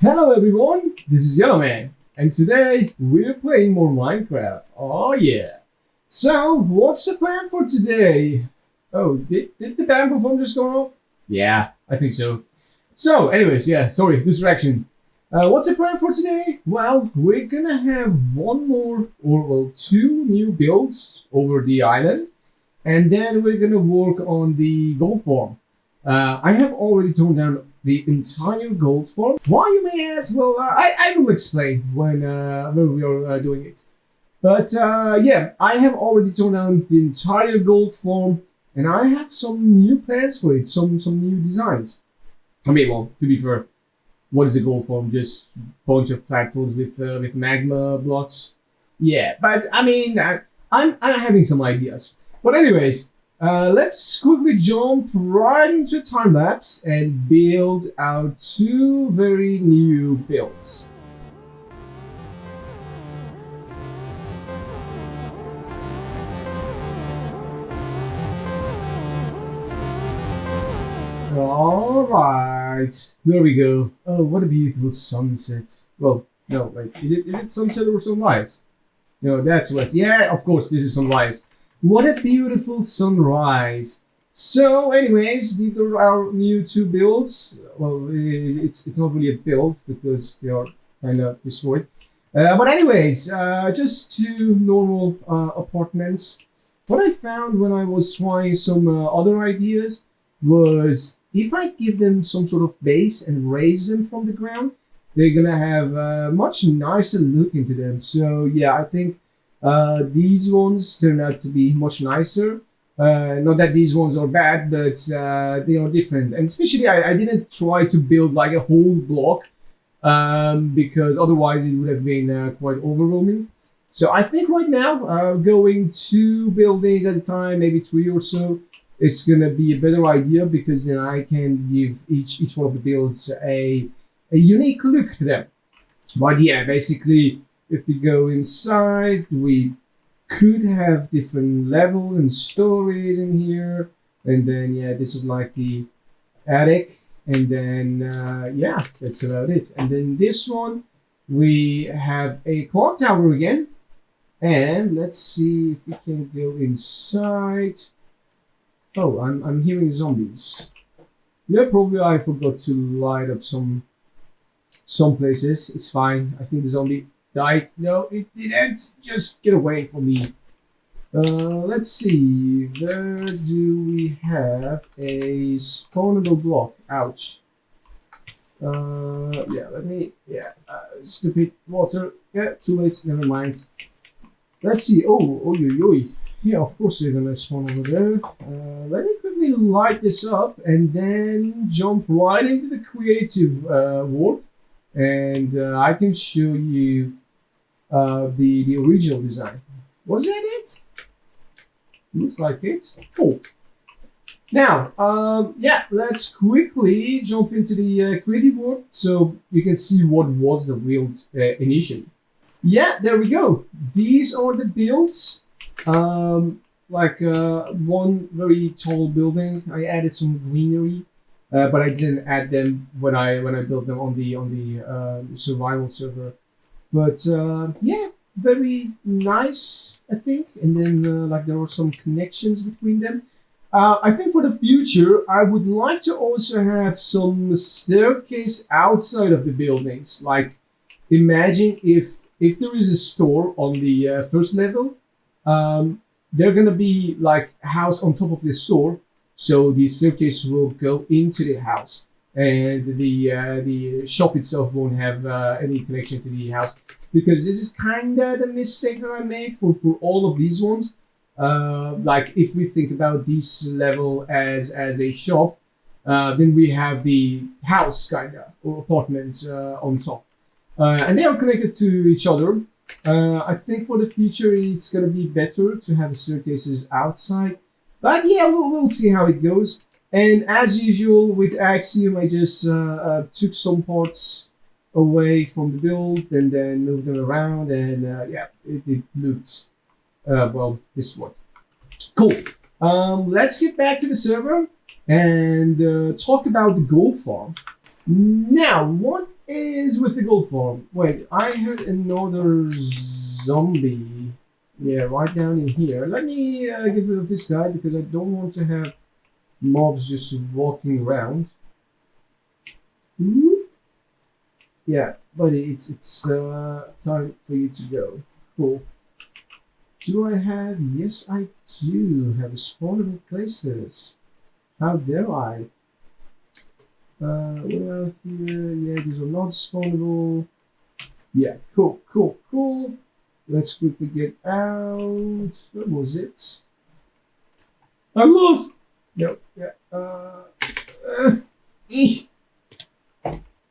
Hello everyone, this is Yellow Man, and today we're playing more Minecraft. Oh yeah! So, what's the plan for today? Oh, did the bamboo phone just go off? Yeah, I think so. So, anyways, yeah, sorry, distraction. What's the plan for today? Well, we're gonna have one more, or well, two new builds over the island, and then we're gonna work on the gold farm. I have already torn down the entire gold farm. Why, you may ask? Well, I will explain when we are doing it. But yeah, I have already torn down the entire gold farm, and I have some new plans for it, some new designs. I mean, well, to be fair, what is a gold farm? Just a bunch of platforms with magma blocks. Yeah, but I mean, I'm having some ideas. But anyways, let's quickly jump right into a time lapse and build our two very new builds. All right, there we go. Oh, what a beautiful sunset. Well, no, wait, is it sunset or sunrise? No, that's west. Yeah, of course, this is sunrise. What a beautiful sunrise. So, anyways, these are our new two builds. Well, it's not really a build because they are kind of destroyed. But anyways, just two normal apartments. What I found when I was trying some other ideas was if I give them some sort of base and raise them from the ground, they're gonna have a much nicer look into them. So yeah, I think these ones turn out to be much nicer. Not that these ones are bad, but they are different. And especially, I didn't try to build like a whole block because otherwise it would have been quite overwhelming. So I think right now, going two buildings at a time, maybe three or so, it's gonna be a better idea because then I can give each one of the builds a unique look to them. But yeah, basically, if we go inside, we could have different levels and stories in here. And then, yeah, this is like the attic. And then, yeah, that's about it. And then this one, we have a clock tower again. And let's see if we can go inside. Oh, I'm hearing zombies. Yeah, probably I forgot to light up some places. It's fine. I think the zombie died. No, it didn't. Just get away from me. Let's see. Where do we have a spawnable block? Ouch. Yeah, let me. Yeah, stupid water. Yeah, too late. Never mind. Let's see. Oh, oi, oi, oi. Yeah, of course they're gonna spawn over there. Let me quickly light this up and then jump right into the creative world, and I can show you the original design. Was that it? Looks like it. Cool. Now, yeah, let's quickly jump into the creative world so you can see what was the build initially. Yeah, there we go. These are the builds. Like one very tall building. I added some greenery, but I didn't add them when I built them on the survival server. But yeah, very nice, I think. And then like there were some connections between them. I think for the future, I would like to also have some staircase outside of the buildings. Like, imagine if there is a store on the first level, they're gonna be like a house on top of the store, so the staircase will go into the house, and the shop itself won't have any connection to the house. Because this is kinda the mistake that I made for all of these ones. Like if we think about this level as a shop, then we have the house kinda or apartment on top, and they are connected to each other. I think for the future it's gonna be better to have the staircases outside, but yeah, we'll see how it goes. And as usual with Axiom, I just took some parts away from the build and then moved them around, and yeah, it looked well. This is what cool. Let's get back to the server and talk about the gold farm. Now, what is with the gold form. Wait, I heard another zombie. Yeah, right down in here. Let me get rid of this guy because I don't want to have mobs just walking around. Ooh. Yeah, buddy, it's time for you to go. Cool. Do I have? Yes, I do have spawnable places. How dare I? What about here? Yeah, these are not spawnable. Yeah, cool, cool, cool. Let's quickly get out. What was it? I'm lost. No, yeah. All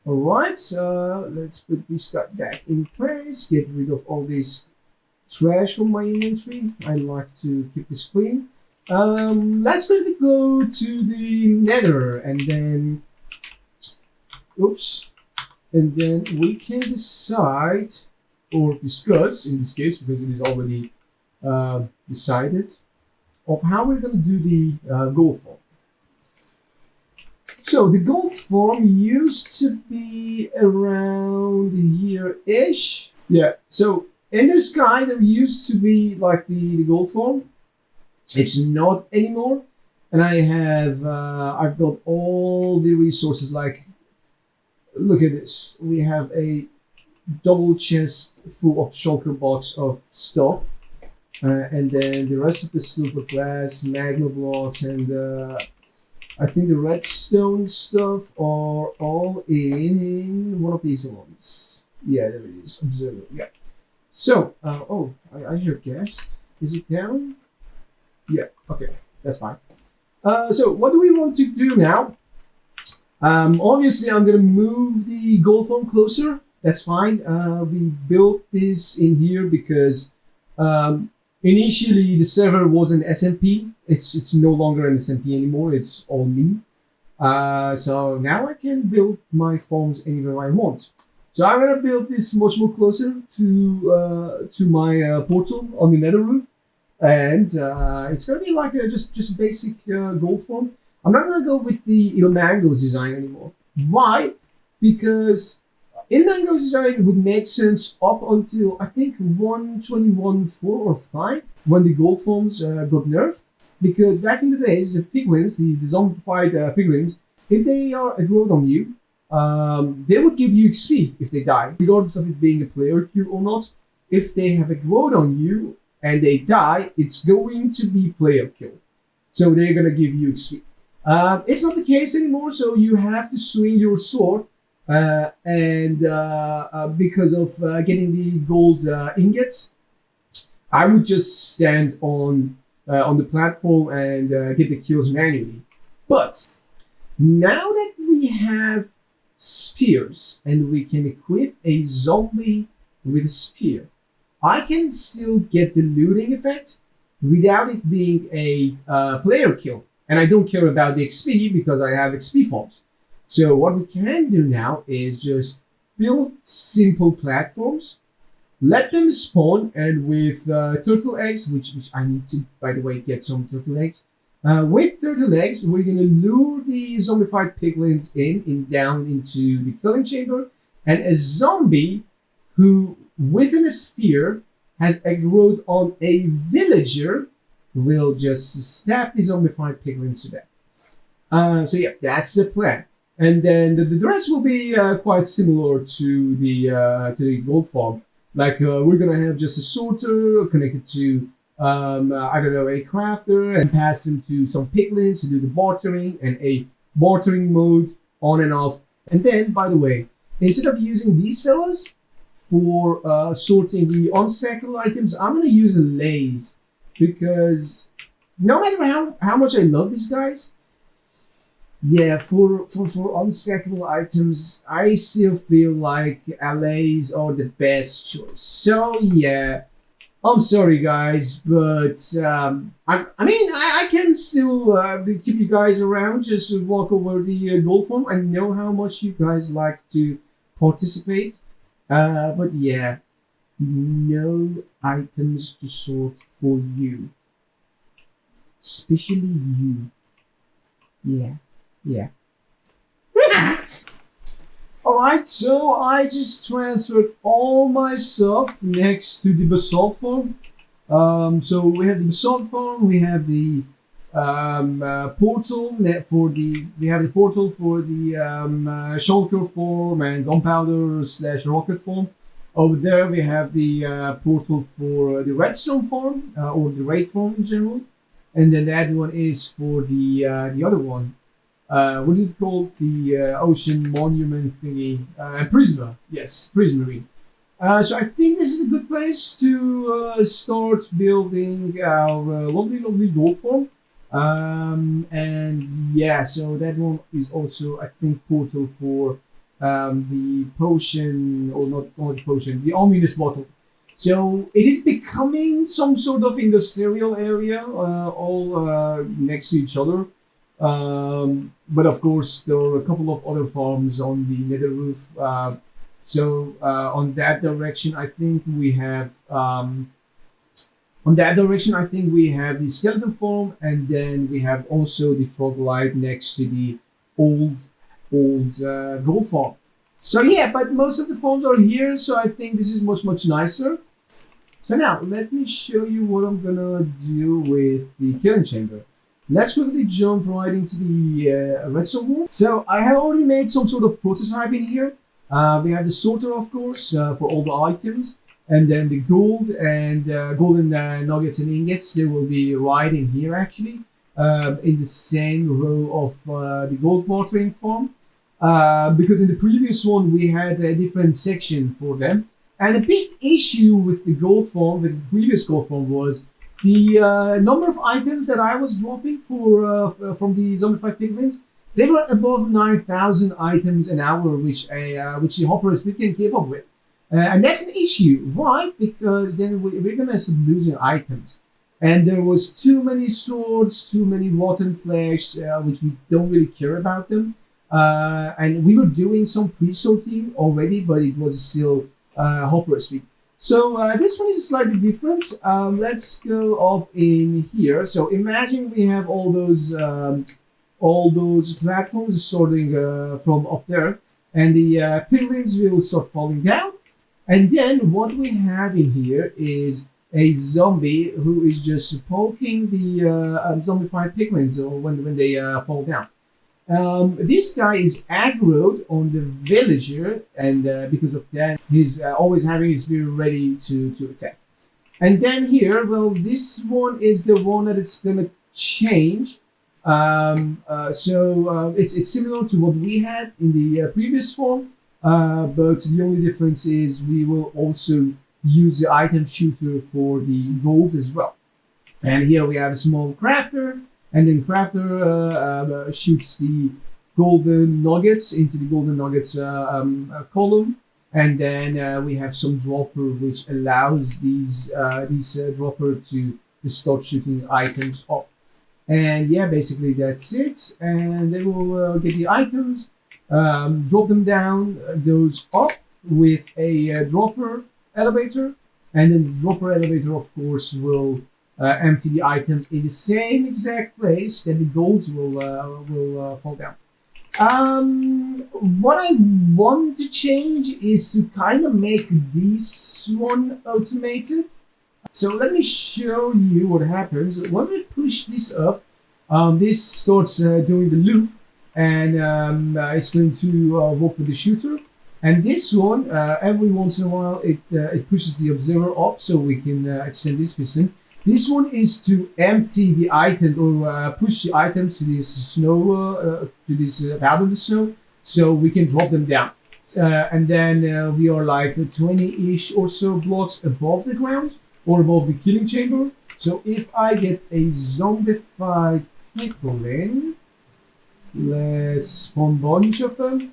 right. Let's put this guy back in place. Get rid of all this trash from my inventory. I like to keep this clean. Let's quickly go to the Nether and then. Oops. And then we can decide or discuss, in this case, because it is already decided, of how we're going to do the gold form. So the gold form used to be around here-ish. Yeah, so in the sky there used to be like the gold form. It's not anymore. And I've got all the resources, like, look at this. We have a double chest full of shulker box of stuff. And then the rest of the silver glass, magma blocks, and I think the redstone stuff are all in one of these ones. Yeah, there it is. Observer. Yeah. So, oh, I hear guest. Is it down? Yeah. Okay, that's fine. So what do we want to do now? Obviously, I'm gonna move the gold form closer. That's fine. We built this in here because initially the server was an SMP. It's no longer an SMP anymore. It's all me. So now I can build my forms anywhere I want. So I'm gonna build this much more closer to my portal on the nether roof, and it's gonna be like just a basic gold form. I'm not gonna go with the Ilmango's design anymore. Why? Because Ilmango's design would make sense up until I think 121.4 or 5 when the gold forms got nerfed. Because back in the days, the piglins, the zombified piglins, if they are aggroed on you, they would give you XP if they die, regardless of it being a player kill or not. If they have aggroed on you and they die, it's going to be player kill. So they're gonna give you XP. It's not the case anymore, so you have to swing your sword, and because of getting the gold ingots, I would just stand on the platform and get the kills manually. But now that we have spears and we can equip a zombie with a spear, I can still get the looting effect without it being a player kill. And I don't care about the XP because I have XP forms. So what we can do now is just build simple platforms, let them spawn, and with turtle eggs, which I need to, by the way, get some turtle eggs. With turtle eggs, we're gonna lure the zombified piglins down into the killing chamber, and a zombie who, within a sphere, has aggroed on a villager will just stab the zombified piglins to death. So yeah, that's the plan. And then the rest will be quite similar to the gold farm. Like we're gonna have just a sorter connected to I don't know, a crafter, and pass them to some piglins to do the bartering, and a bartering mode on and off. And then, by the way, instead of using these fellas for sorting the unstackable items, I'm gonna use a lathe. Because no matter how much I love these guys, yeah, for unstackable items, I still feel like LAs are the best choice. So yeah, I'm sorry guys, but I can still keep you guys around, just to walk over the gold form. I know how much you guys like to participate, but yeah. No items to sort for you. Especially you. Yeah. Alright, so I just transferred all my stuff next to the basalt farm. So we have the basalt farm, we have the portal for the shulker form and gunpowder slash rocket form. Over there we have the portal for the redstone form or the raid form in general, and then that one is for the other one. What is it called? The ocean monument thingy, Prisma. Yes, Prismarine. So I think this is a good place to start building our lovely gold form. And yeah, so that one is also, I think, portal for the potion, or not the potion, the ominous bottle. So it is becoming some sort of industrial area, all next to each other. But of course, there are a couple of other farms on the nether roof. So on that direction, I think we have the skeleton farm, and then we have also the frog light next to the old gold farm. So yeah, but most of the farms are here, so I think this is much nicer. So now let me show you what I'm gonna do with the killing chamber. Let's quickly jump right into the redstone room. So I have already made some sort of prototype in here. We have the sorter, of course, for all the items, and then the gold and golden nuggets and ingots. They will be right in here, actually, in the same row of the gold bartering farm. Because in the previous one we had a different section for them, and a big issue with the gold farm, with the previous gold farm, was the number of items that I was dropping for from the zombified piglins. They were above 9,000 items an hour, which the hopper speed can keep up with, and that's an issue. Why? Because then we're gonna start losing items, and there was too many swords, too many rotten flesh, which we don't really care about them. And we were doing some pre-sorting already, but it was still hopper speed. So this one is slightly different. Let's go up in here. So imagine we have all those platforms starting from up there, and the piglins will start falling down. And then what we have in here is a zombie who is just poking the zombified piglins when they fall down. This guy is aggroed on the villager, and because of that, he's always having his spear ready to attack. And then here, well, this one is the one that it's gonna change. It's similar to what we had in the previous form, but the only difference is we will also use the item shooter for the golds as well. And here we have a small crafter. And then crafter shoots the golden nuggets into the golden nuggets column, and then we have some dropper which allows these dropper to start shooting items up. And yeah, basically that's it. And they will get the items, drop them down, goes up with a dropper elevator, and then the dropper elevator, of course, will empty the items in the same exact place that the golds will fall down. What I want to change is to kind of make this one automated. So let me show you what happens when we push this up. This starts doing the loop, and it's going to work for the shooter. And this one, every once in a while, it pushes the observer up so we can extend this piston. This one is to empty the items, or push the items to this snow, to this powdered snow, so we can drop them down. And then we are like 20-ish or so blocks above the ground, or above the killing chamber. So if I get a zombified piglin, let's spawn a bunch of them.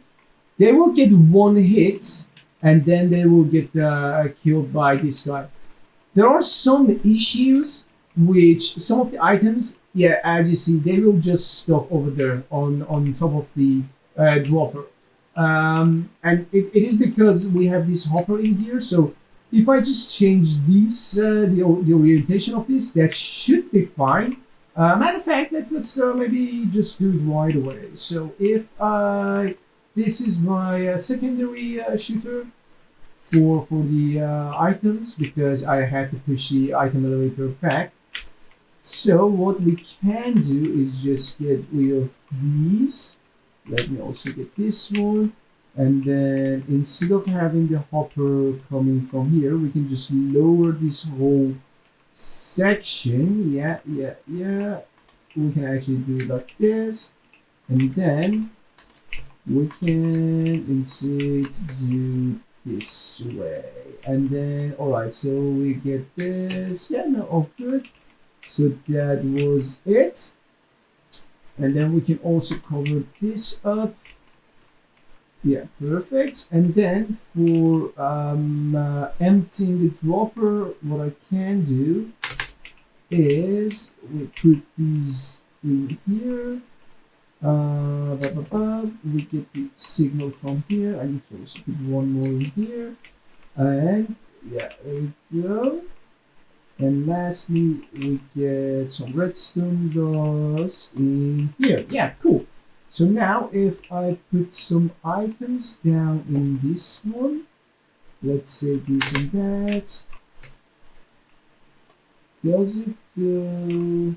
They will get one hit, and then they will get killed by this guy. There are some issues which some of the items, yeah, as you see, they will just stop over there on top of the dropper. And it is because we have this hopper in here. So if I just change this, the orientation of this, that should be fine. Matter of fact, let's maybe just do it right away. So if I this is my secondary shooter for the items because I had to push the item elevator back. So what we can do is just get rid of these. Let me also get this one. And then instead of having the hopper coming from here, we can just lower this whole section. Yeah. We can actually do it like this. And then we can instead do this way. And then, alright, so we get this. Yeah, no, all good. So that was it. And then we can also cover this up. Yeah, perfect. And then for emptying the dropper, what I can do is we put these in here. We get the signal from here. I need to also put one more in here. And yeah, there we go. And lastly, we get some redstone dust in here. Yeah, cool. So now if I put some items down in this one, let's say this and that, does it go?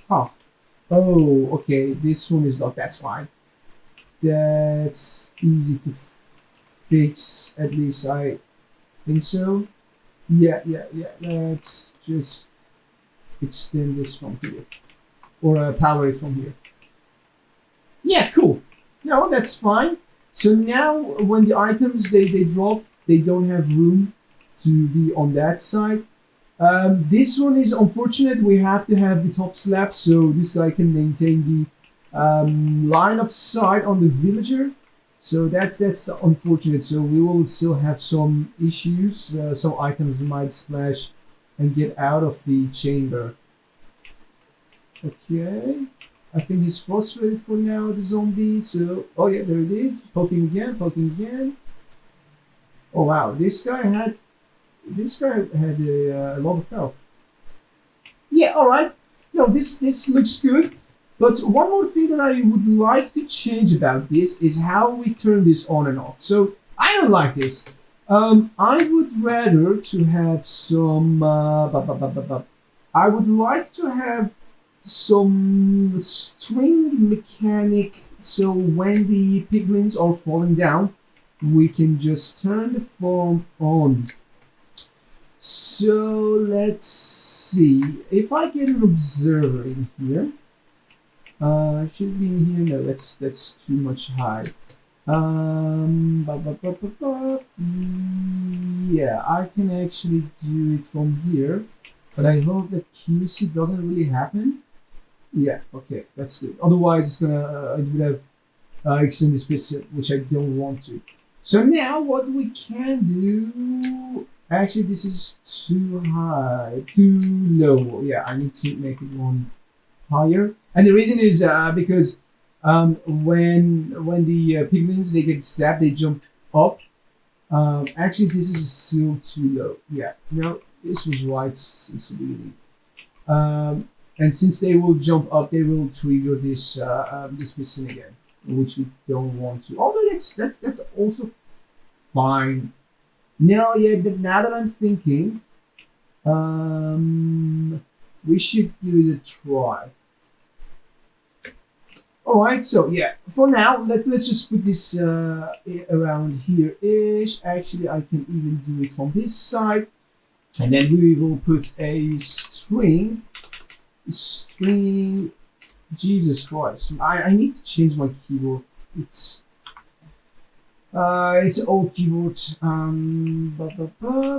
Huh. Oh, okay, this one is locked, that's fine. That's easy to fix, at least I think so. Yeah, let's just extend this from here. Or power it from here. Yeah, cool. No, that's fine. So now when the items, they drop, they don't have room to be on that side. This one is unfortunate. We have to have the top slab so this guy can maintain the line of sight on the villager. So that's unfortunate. So we will still have some issues. Some items might splash and get out of the chamber. Okay. I think he's frustrated for now, the zombie. So, oh yeah, there it is. Poking again. Oh wow, this guy had a lot of health. Yeah, all right. No, this looks good. But one more thing that I would like to change about this is how we turn this on and off. So I don't like this. I would rather to have some. I would like to have some string mechanic. So when the piglins are falling down, we can just turn the phone on. So let's see. If I get an observer in here. Should be in here. No, that's too much high. Yeah, I can actually do it from here, but I hope that QC doesn't really happen. Yeah, okay, that's good. Otherwise, it's gonna it would have extended this piston, which I don't want to. So now, what we can do. Actually, this is too high, too low. Yeah, I need to make it one higher. And the reason is because when the piglins they get stabbed, they jump up. Actually, this is still too low. Yeah, no, this was right since the beginning. And since they will jump up, they will trigger this this piston again, which we don't want to. Although that's also fine. No, yeah. Now that I'm thinking, we should give it a try. Alright, so yeah, for now, let's just put this around here-ish. Actually, I can even do it from this side. And then we will put a string. Jesus Christ. I need to change my keyboard. It's an old keyboard.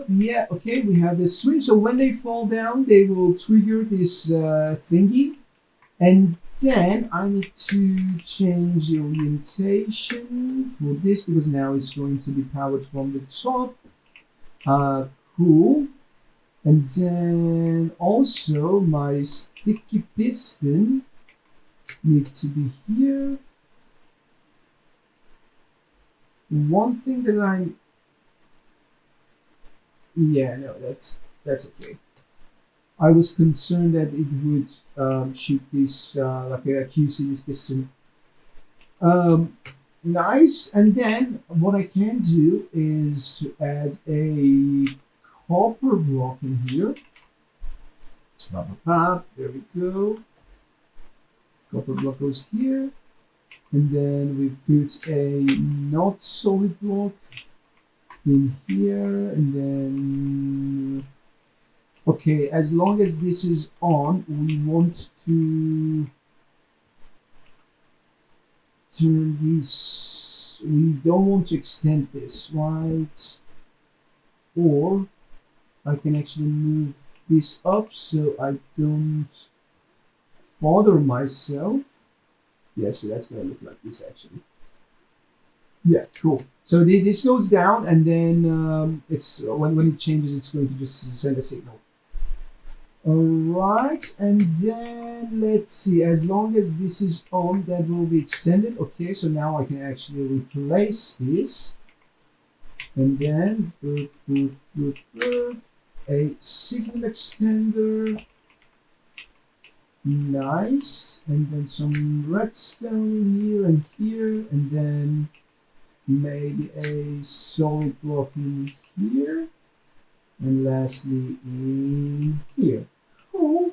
Yeah, okay, we have this string. So when they fall down, they will trigger this thingy. And then I need to change the orientation for this because now it's going to be powered from the top. Cool. And then also my sticky piston needs to be here. One thing that yeah, no, that's okay. I was concerned that it would shoot this like a QC this piston. Nice. And then what I can do is to add a copper block in here. There we go. Copper block goes here. And then we put a not solid block in here. And then, okay, as long as this is on, we want to turn this. We don't want to extend this, right? Or I can actually move this up so I don't bother myself. Yeah, so that's gonna look like this actually. Yeah, cool. So this goes down, and then it's when it changes, it's going to just send a signal. All right, and then let's see. As long as this is on, that will be extended. Okay, so now I can actually replace this, and then a signal extender. Nice, and then some redstone here and here, and then maybe a solid block in here, and lastly in here. Cool.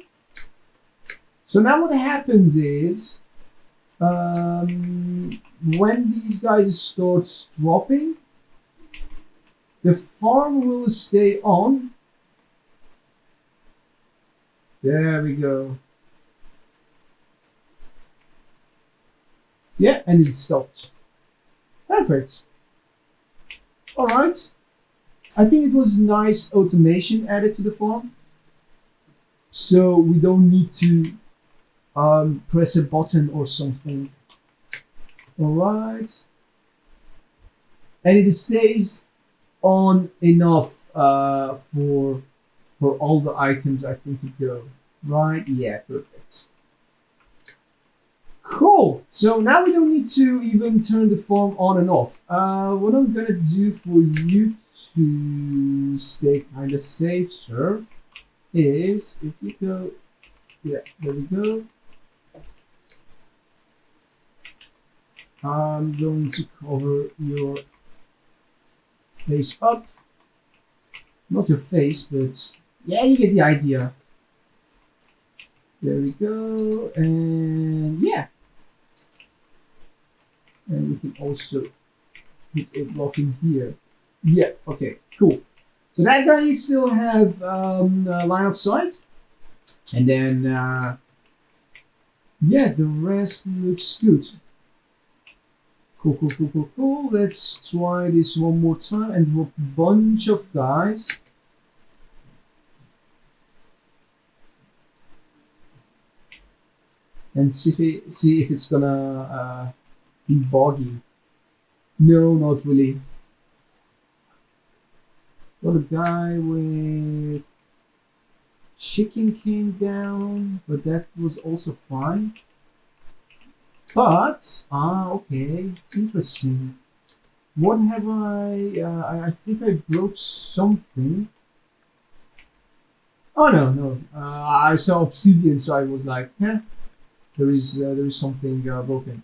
So now what happens is, when these guys start dropping, the farm will stay on. There we go. Yeah, and it stopped. Perfect. All right. I think it was nice automation added to the farm. So we don't need to press a button or something. All right. And it stays on enough for all the items I think to go. Right? Yeah, perfect. Cool. So now we don't need to even turn the farm on and off. What I'm gonna do for you to stay kind of safe, sir, is if you go, yeah, there we go. I'm going to cover your face up. Not your face, but yeah, you get the idea. There we go, and yeah. And we can also put a block in here. Yeah, okay, cool. So that guy still have line of sight. And then, yeah, the rest looks good. Cool, cool, cool, cool, cool. Let's try this one more time and drop a bunch of guys. And see if it's gonna be boggy. No, not really. Well, the guy with chicken came down, but that was also fine. But okay, interesting. What have I think I broke something. Oh no. I saw obsidian, so I was like, huh, there is something broken.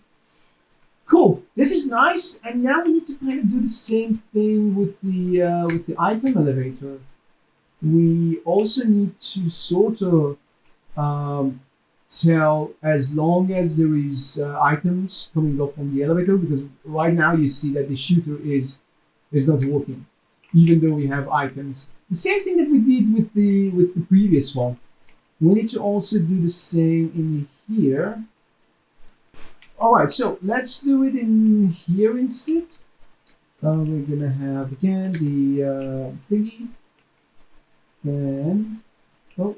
Cool. This is nice, and now we need to kind of do the same thing with the item elevator. We also need to sort of tell as long as there is items coming up from the elevator, because right now you see that the shooter is not working, even though we have items. The same thing that we did with the previous one. We need to also do the same in here. All right, so let's do it in here instead. We're gonna have again the thingy, and oh,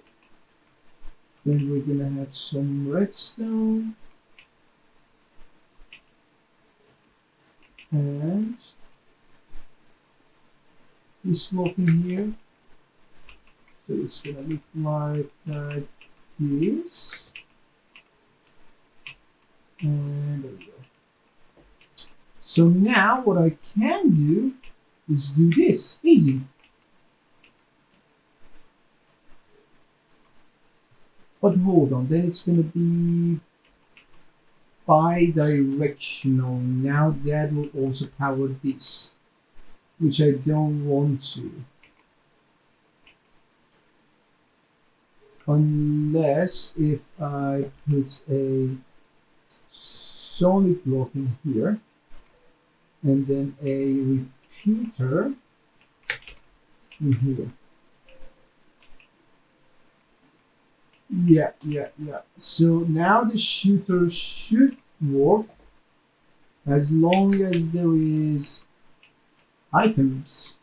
then we're gonna have some redstone, and this block in here. So it's gonna look like this. And there we go. So now what I can do is do this. Easy. But hold on, then it's gonna be bi-directional. Now that will also power this, which I don't want to. Unless if I put a solid block in here and then a repeater in here. Yeah. So now the shooter should work as long as there is items.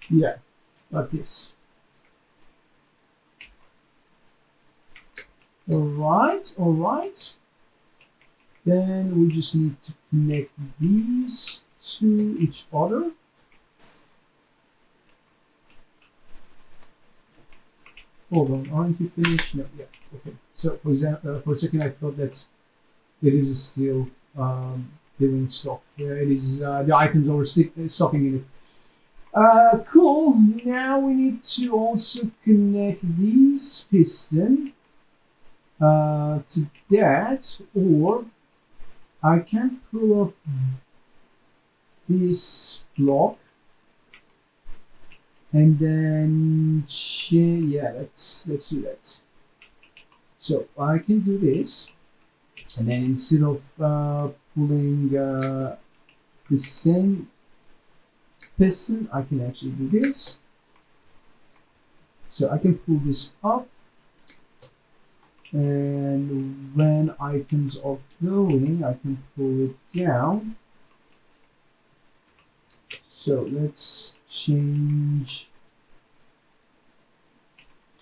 Yeah, like this. All right. Then we just need to connect these to each other. Hold on, aren't you finished? No, yeah, okay. So for example, for a second I thought that it is still doing stuff. Yeah, it is the items are sucking in it. Cool. Now we need to also connect these piston to that, or I can pull up this block and then yeah, let's do that. So I can do this, and then instead of pulling the same piston, I can actually do this. So I can pull this up, and when items are going, I can pull it down. So let's change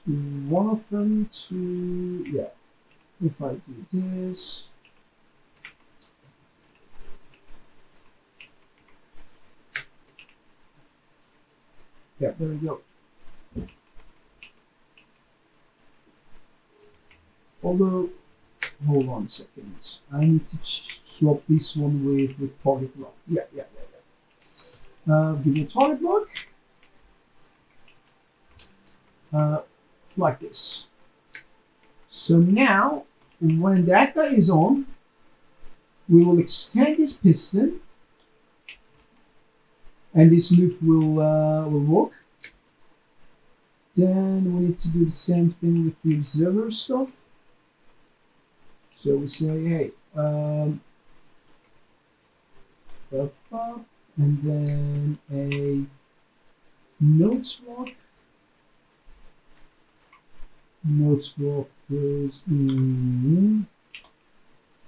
one of them to, yeah, if I do this, yeah, there we go. Although, hold on a second, I need to swap this one with target block. Yeah. Give me a target block, like this. So now, when that guy is on, we will extend this piston, and this loop will work. Then we need to do the same thing with the observer stuff. So we say, hey, up, and then a notes block. Notes block goes in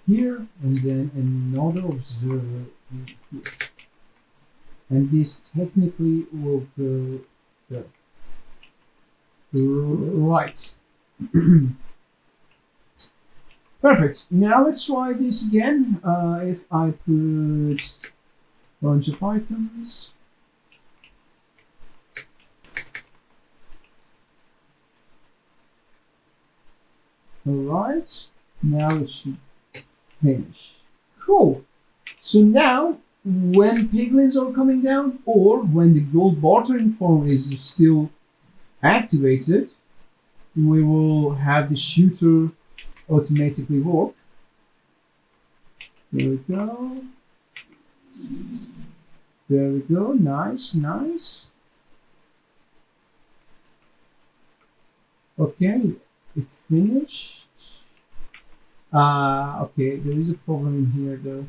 here, and then another observer in here. And this technically will go there. Right. Perfect. Now let's try this again. If I put a bunch of items. Alright. Now it should finish. Cool. So now, when piglins are coming down, or when the gold bartering form is still activated, we will have the shooter automatically work. There we go. There we go. Nice. Okay, it finished. Okay, there is a problem in here though.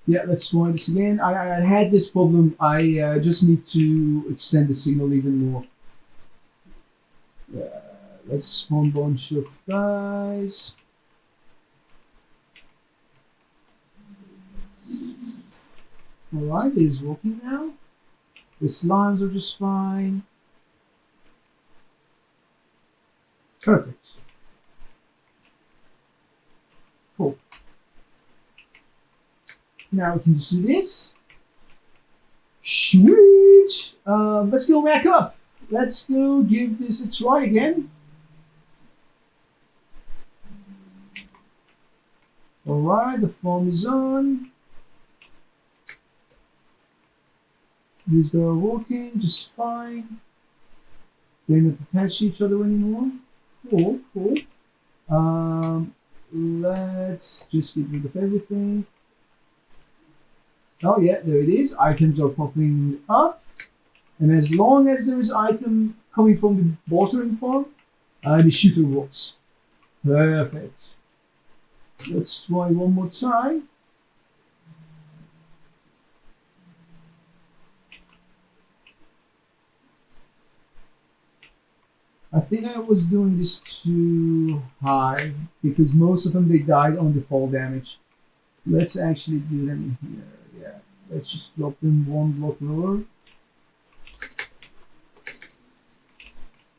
Yeah, let's try this again. I had this problem. I just need to extend the signal even more. Let's spawn a bunch of guys. Alright, it is working now. The slimes are just fine. Perfect. Now we can just do this. Sweet. Let's go back up. Let's go give this a try again. Alright, the form is on. These guys are working just fine. They're not attached to each other anymore. Cool, cool. Let's just get rid of everything. Oh yeah, there it is. Items are popping up. And as long as there is item coming from the watering farm, the shooter works. Perfect. Let's try one more time. I think I was doing this too high because most of them they died on the fall damage. Let's actually do them here. Yeah, let's just drop them one block lower.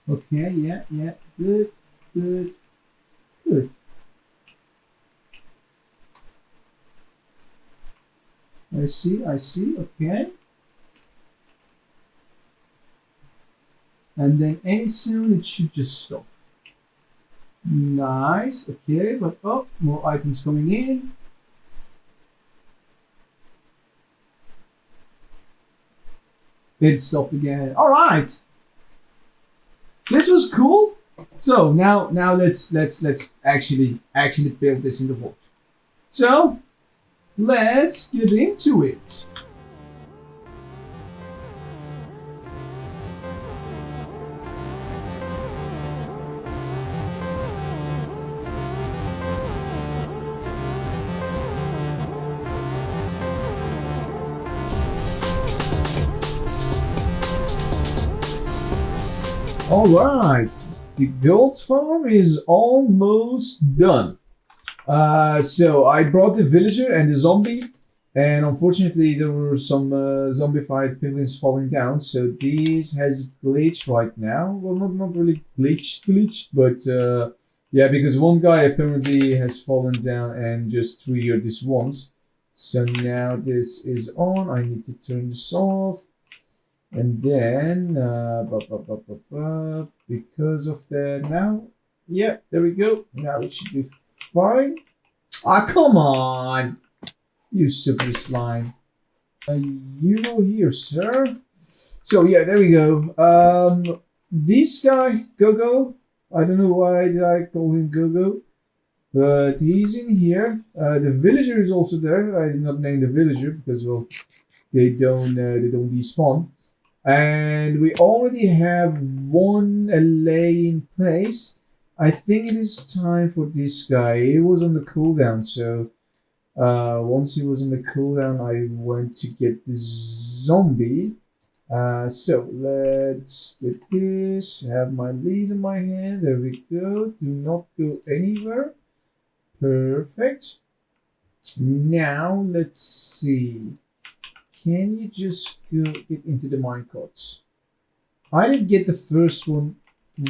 Okay, yeah, good, good, good. I see, okay. And then any soon it should just stop. Nice, okay, but oh, more items coming in. It stopped again. All right, this was cool. So now let's actually build this in the world. So let's get into it. Alright, the gold farm is almost done. So I brought the villager and the zombie, and unfortunately there were some zombified piglins falling down, so this has glitched right now. Well, not really glitch, but yeah, because one guy apparently has fallen down and just triggered this once. So now this is on, I need to turn this off. And then, because of that, now, yeah, there we go. Now it should be fine. Ah, come on, you stupid slime. Euro here, sir. So yeah, there we go. This guy, Go-Go, I don't know why did I call him Go-Go, but he's in here. The villager is also there. I did not name the villager because, well, they don't despawn. And we already have one LA in place. I think it is time for this guy. He was on the cooldown, so once he was on the cooldown, I went to get the zombie. So let's get this. Have my lead in my hand. There we go. Do not go anywhere. Perfect. Now let's see. Can you just go get into the minecarts? I did get the first one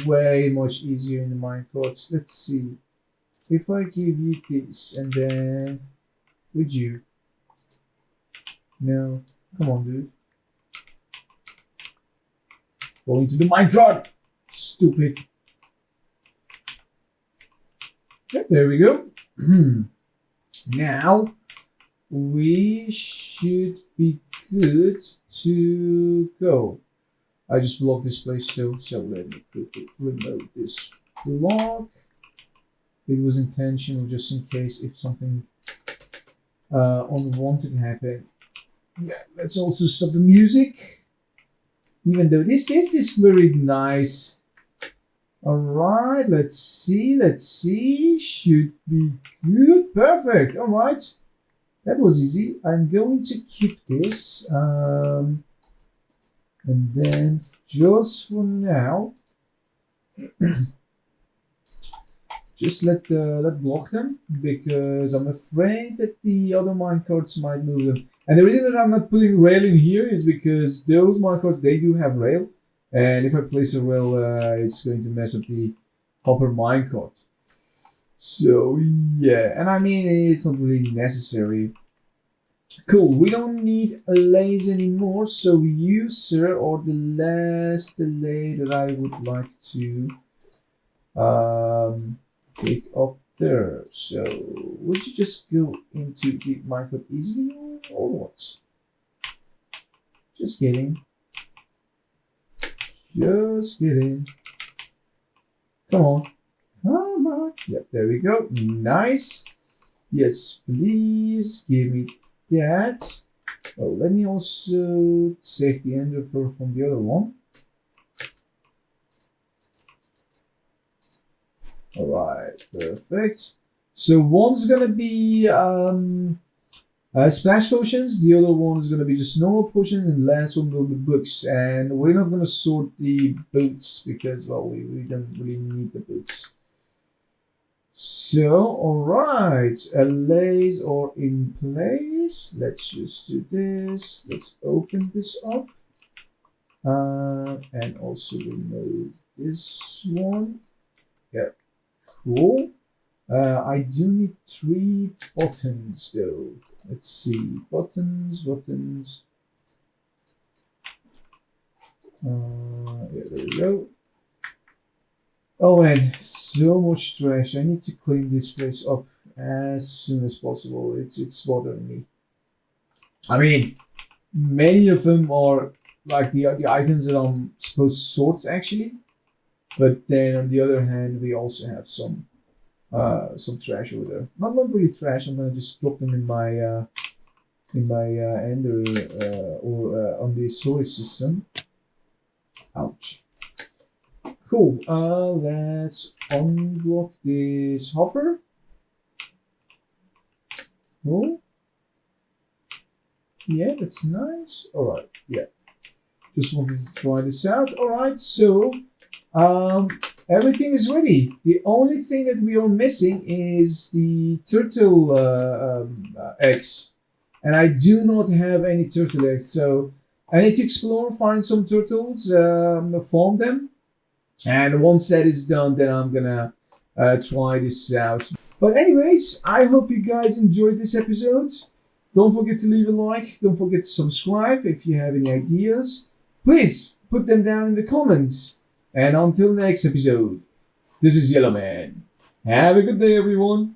way much easier in the minecarts. Let's see. If I give you this and then would you? No. Come on, dude. Go into the minecart! Stupid. Yeah, there we go. Now we should be good to go. I just blocked this place, so let me quickly remove this block. It was intentional just in case if something unwanted happened. Yeah, let's also stop the music. Even though this is very nice. Alright, let's see. Should be good. Perfect. Alright. That was easy. I'm going to keep this. And then just for now, just let block them because I'm afraid that the other minecarts might move them. And the reason that I'm not putting rail in here is because those minecarts, they do have rail. And if I place a rail, it's going to mess up the hopper minecart. So yeah, and I mean, it's not really necessary. Cool. We don't need allays anymore. So user or the last allay that I would like to take up there. So would you just go into the markup easily or what? Just kidding. Just kidding. Come on. Come on. Yep, there we go. Nice. Yes, please give me that. Oh, let me also take the ender pearl from the other one. Alright, perfect. So one's gonna be splash potions, the other one is gonna be just normal potions, and the last one will be books. And we're not gonna sort the boots because, well, we don't really need the boots. So, alright, allays are in place. Let's just do this. Let's open this up. And also remove this one. Yeah, cool. I do need 3 buttons though. Let's see. Buttons. Yeah, there we go. Oh, and so much trash. I need to clean this place up as soon as possible. It's bothering me. I mean, many of them are like the items that I'm supposed to sort actually, but then on the other hand, we also have some trash over there. Not really trash. I'm gonna just drop them in my ender or on the storage system. Ouch. Cool. Let's unblock this hopper. Cool. Yeah, that's nice. All right. Yeah. Just wanted to try this out. All right. So, everything is ready. The only thing that we are missing is the turtle eggs, and I do not have any turtle eggs. So I need to explore, find some turtles, farm them. And once that is done, then I'm gonna try this out. But anyways, I hope you guys enjoyed this episode. Don't forget to leave a like. Don't forget to subscribe. If you have any ideas, please put them down in the comments. And until next episode, this is Yellow Man. Have a good day, everyone.